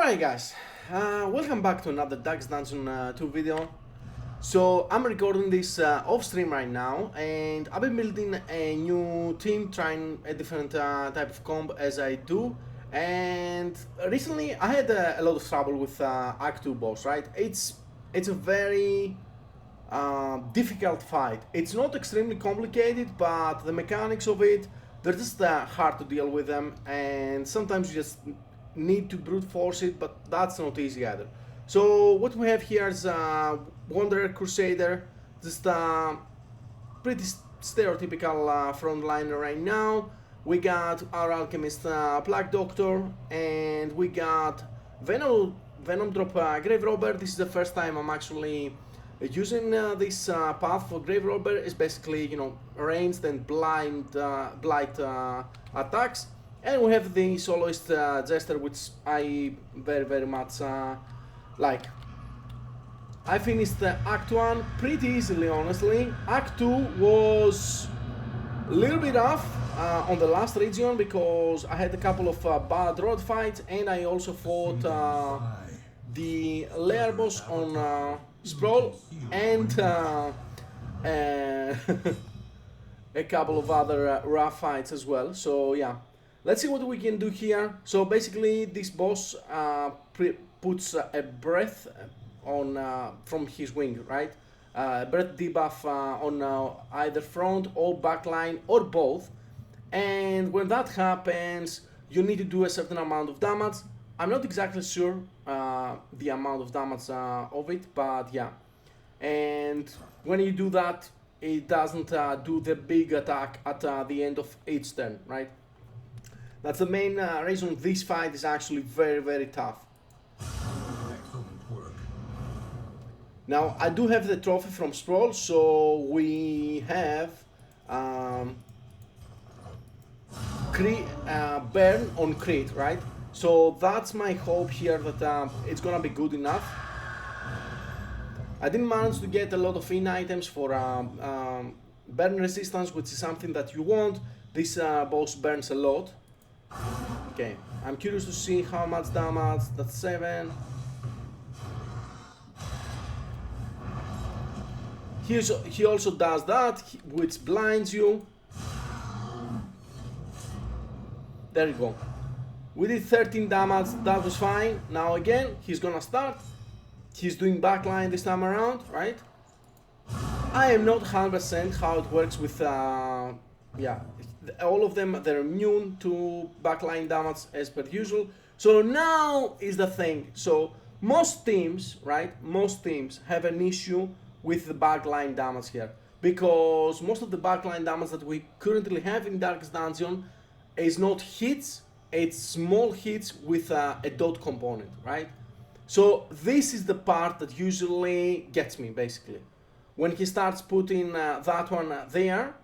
Alright guys, welcome back to another Dax Dungeon 2 video. So I'm recording this off stream right now, and I've been building a new team, trying a different type of comp as I do. And recently I had a lot of trouble with Act 2 boss, right? It's a very difficult fight. It's not extremely complicated, but the mechanics of it, they're just hard to deal with them, and sometimes you just need to brute force it, but that's not easy either. So what we have here is Wanderer Crusader, just pretty stereotypical frontliner right now. We got our Alchemist Plague Doctor, and we got Venom Drop Grave Robber. This is the first time I'm actually using this path for Grave Robber. Is basically, you know, ranged and blind attacks. And we have the Soloist Jester, which I very much like. I finished Act 1 pretty easily, honestly. Act 2 was a little bit rough on the last region because I had a couple of bad road fights, and I also fought the lair boss on Sprawl and a couple of other rough fights as well. So yeah, let's see what we can do here. So basically this boss puts a breath on from his wing, right? Breath debuff on either front or backline or both. And when that happens, you need to do a certain amount of damage. I'm not exactly sure the amount of damage of it, but yeah. And when you do that, it doesn't do the big attack at the end of each turn, right? That's the main reason this fight is actually very tough. Excellent work. Now I do have the trophy from Sprawl, so we have burn on crit, right? So that's my hope here that it's gonna be good enough. I didn't manage to get a lot of in items for burn resistance, which is something that you want. This boss burns a lot. Okay, I'm curious to see how much damage. That's 7. He also does that, which blinds you. There you go. We did 13 damage, that was fine. Now again, he's gonna start. He's doing backline this time around, right? I am not 100% how it works with, yeah, all of them, they're immune to backline damage as per usual. So now is the thing. So most teams, right, most teams have an issue with the backline damage here, because most of the backline damage that we currently have in Darkest Dungeon is not hits, it's small hits with a dot component, right? So this is the part that usually gets me, basically. When he starts putting that one there,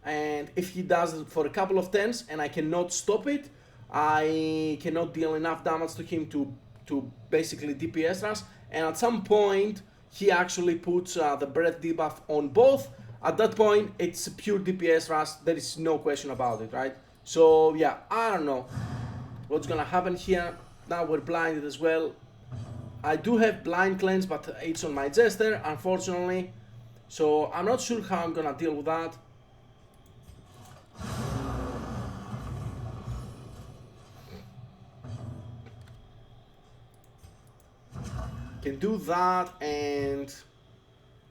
and if he does it for a couple of turns and I cannot stop it, I cannot deal enough damage to him to basically DPS rush, and at some point he actually puts the breath debuff on both. At that point it's a pure DPS rush, there is no question about it, right? So yeah, I don't know what's gonna happen here. Now we're blinded as well. I do have blind cleanse, but it's on my Jester, unfortunately. So I'm not sure how I'm gonna deal with that. Can do that, and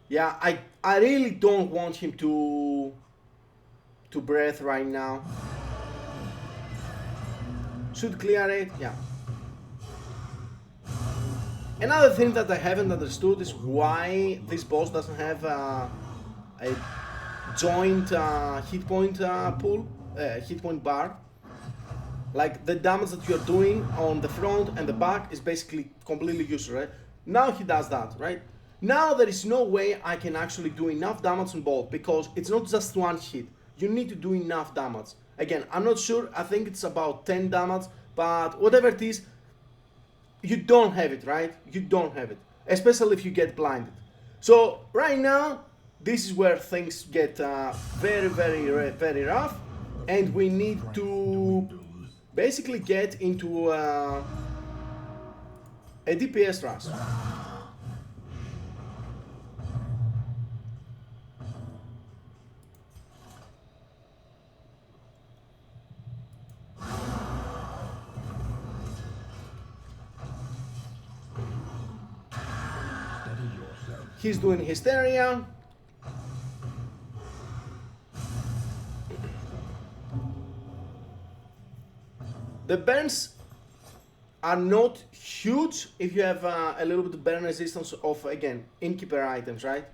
yeah, I really don't want him to breath right now. Should clear it, yeah. Another thing that I haven't understood is why this boss doesn't have a joint hit point pool, hit point bar. Like the damage that you're doing on the front and the back is basically completely useless, right? Now he does that, right? Now there is no way I can actually do enough damage on both, because it's not just one hit. You need to do enough damage. Again, I'm not sure, I think it's about 10 damage, but whatever it is, you don't have it, right? You don't have it, especially if you get blinded. So right now, this is where things get very rough, and we need to basically get into a DPS rush. Steady yourself. He's doing Hysteria. The burns are not huge if you have a little bit of burn resistance of, again, Innkeeper items, right?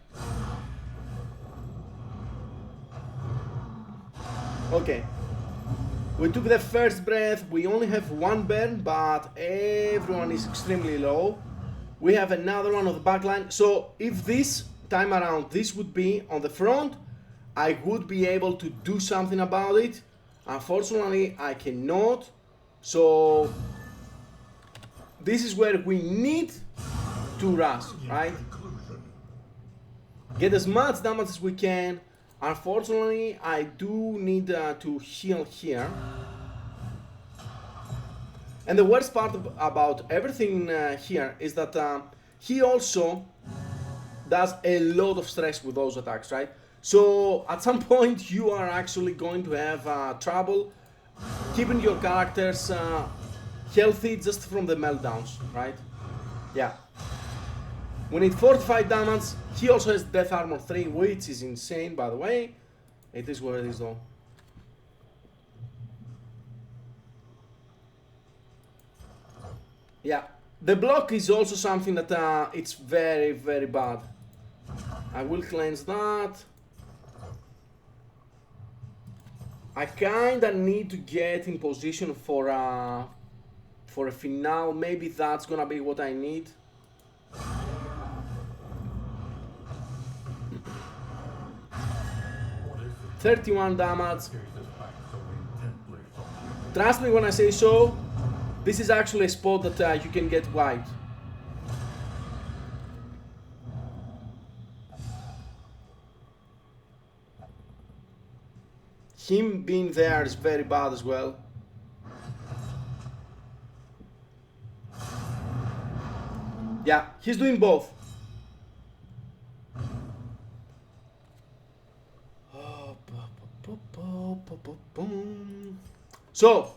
Okay. We took the first breath, we only have one burn, but everyone is extremely low. We have another one on the back line, so if this time around this would be on the front, I would be able to do something about it. Unfortunately, I cannot. So this is where we need to rush, right? Conclusion. Get as much damage as we can. Unfortunately, I do need to heal here. And the worst part about everything here is that he also does a lot of stress with those attacks, right? So at some point you are actually going to have trouble keeping your characters healthy just from the meltdowns, right? Yeah. We need 45 damage. He also has Death Armor 3, which is insane, by the way. It is what it is, though. Yeah. The block is also something that it's very, very bad. I will cleanse that. I kinda need to get in position for a finale. Maybe that's gonna be what I need. What is it? 31 damage. Chase us back so intently from you. Trust me when I say so. This is actually a spot that you can get wiped. Him being there is very bad as well. Yeah, he's doing both. So,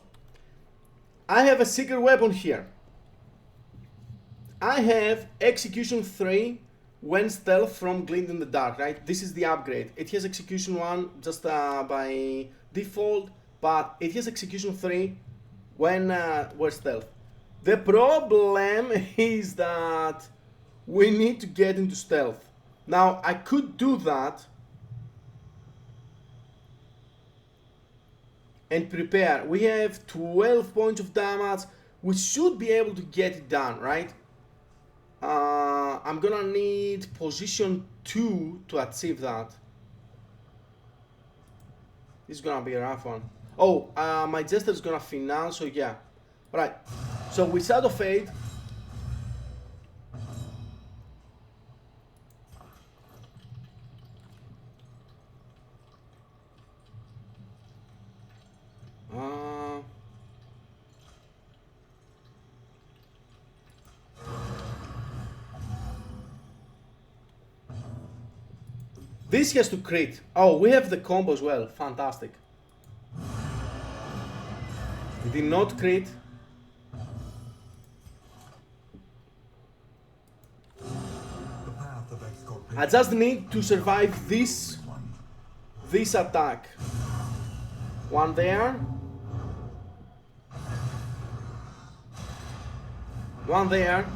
I have a secret weapon here. I have Execution 3 when stealth from Glint in the Dark, right? This is the upgrade. It has Execution 1 just by default, but it has Execution 3 when we're stealth. The problem is that we need to get into stealth. Now, I could do that and prepare. We have 12 points of damage. We should be able to get it done, right? I'm gonna need position 2 to achieve that. This is gonna be a rough one. Oh, my Jester is gonna finale, so yeah. Alright, so with Shadow Fade, this has to crit. Oh, we have the combo as well. Fantastic. It did not crit. The path of exculpation. I just need to survive this attack. One there. One there.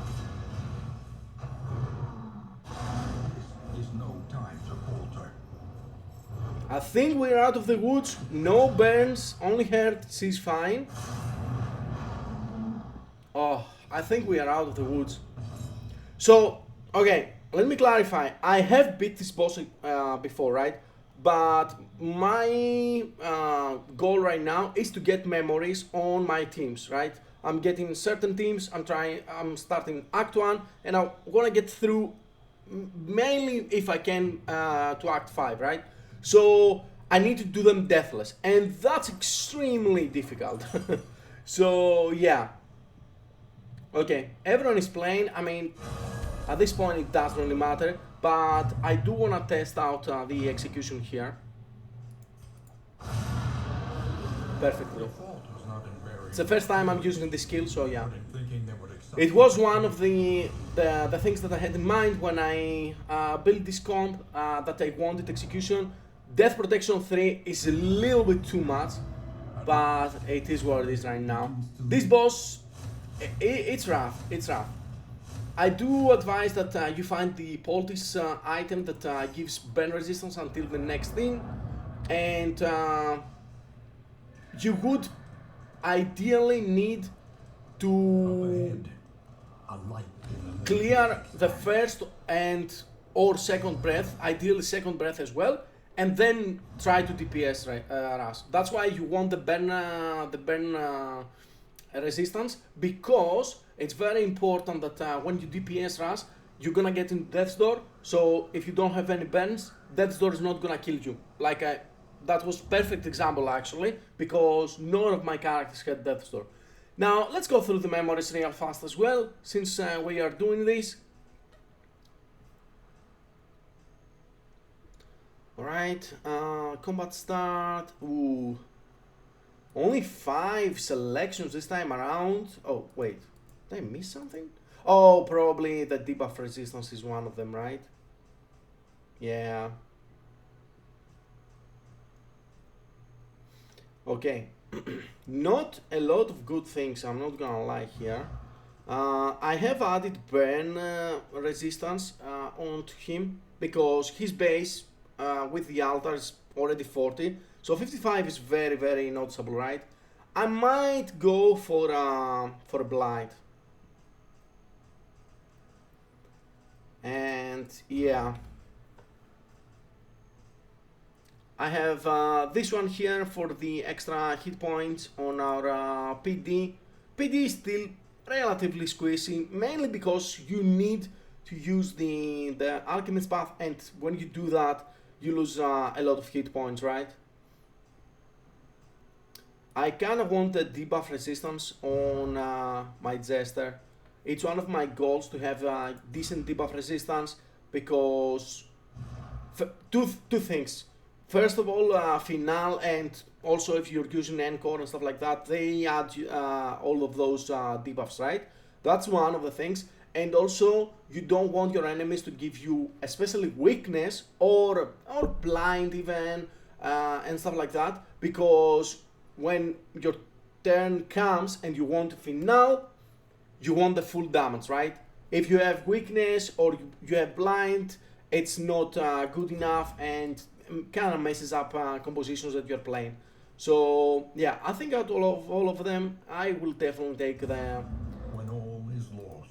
This is no time to falter. I think we're out of the woods. No burns, only hurt. She's fine. Oh, I think we are out of the woods. So, okay, let me clarify. I have beat this boss before, right? But my goal right now is to get memories on my teams, right? I'm getting certain teams. I'm starting Act 1, and I want to get through mainly, if I can, to Act 5, right? So I need to do them deathless, and that's extremely difficult. So yeah, Okay, everyone is playing. I mean, at this point it doesn't really matter, but I do want to test out the execution here. Perfectly. The fault was not in burying It's the first time I'm using this skill, so yeah. but in thinking they would accept It was one of the things that I had in mind when I built this comp, that I wanted execution. Death Protection 3 is a little bit too much, but it is what it is right now. This boss, it's rough, it's rough. I do advise that you find the poultice item that gives burn resistance until the next thing, and you would ideally need to ahead. A light in the clear the first and or second breath, ideally second breath as well, and then try to DPS Rush. That's why you want the burn resistance, because it's very important that when you DPS Rush, you're gonna get in Death's Door. So if you don't have any burns, Death's Door is not gonna kill you. That was perfect example actually, because none of my characters had Death's Door. Now let's go through the memories real fast as well, since we are doing this. Alright, combat start. Ooh. Only 5 selections this time around. Oh, wait. Did I miss something? Oh, probably the debuff resistance is one of them, right? Yeah. Okay. Not a lot of good things, I'm not gonna lie here. I have added burn resistance onto him, because his base with the altar is already 40, so 55 is very, very noticeable, right? I might go for a blind, and yeah, I have this one here for the extra hit points on our PD. PD is still relatively squeezy, mainly because you need to use the Alchemist Path, and when you do that, you lose a lot of hit points, right? I kind of want the debuff resistance on my Jester. It's one of my goals to have a decent debuff resistance, because two things. First of all, Finale, and also if you're using Encore and stuff like that, they add all of those debuffs, right? That's one of the things. And also, you don't want your enemies to give you especially weakness or blind even, and stuff like that, because when your turn comes and you want to Finale, you want the full damage, right? If you have weakness or you have blind, it's not good enough, and kind of messes up compositions that you're playing. So yeah, I think out of all of them, I will definitely take when all is lost.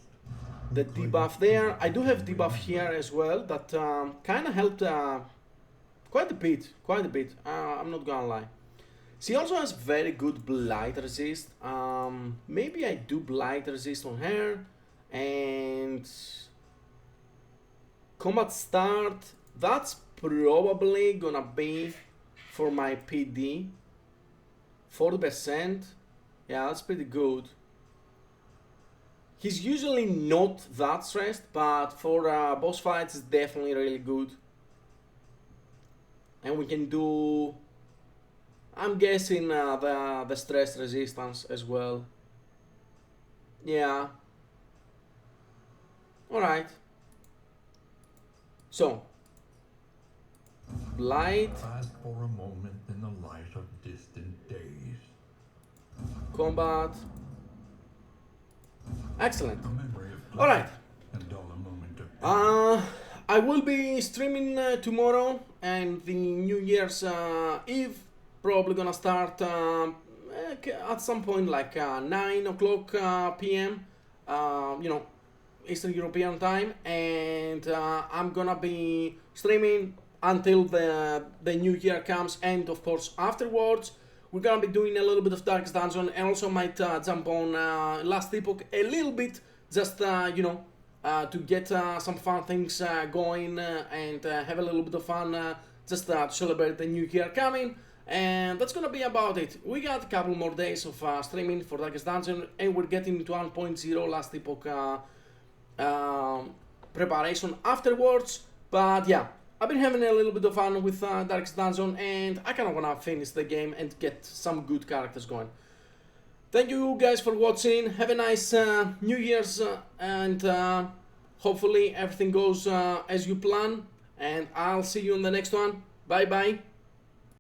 the debuff there. I do have debuff here as well that kind of helped quite a bit. I'm not gonna lie. She also has very good blight resist. Maybe I do blight resist on her, and combat start. That's probably gonna be for my PD. 40%. Yeah, that's pretty good. He's usually not that stressed, but for boss fights it's definitely really good. And we can do, I'm guessing, the stress resistance as well. Yeah. Alright. So, Blight, Ask for a moment in the light of distant days. combat. Excellent. A memory of Alright. and dull a moment of I will be streaming tomorrow and the New Year's Eve. Probably gonna start at some point like 9 o'clock p.m. Eastern European time, and I'm gonna be streaming until the New Year comes, and of course afterwards we're gonna be doing a little bit of Darkest Dungeon, and also might jump on Last Epoch a little bit, just to get some fun things going and have a little bit of fun, just to celebrate the New Year coming. And that's gonna be about it. We got a couple more days of streaming for Darkest Dungeon, and we're getting into 1.0 Last Epoch preparation afterwards. But yeah, I've been having a little bit of fun with Darkest Dungeon, and I kind of wanna finish the game and get some good characters going. Thank you guys for watching. Have a nice New Year's, and hopefully everything goes as you plan. And I'll see you in the next one. Bye bye.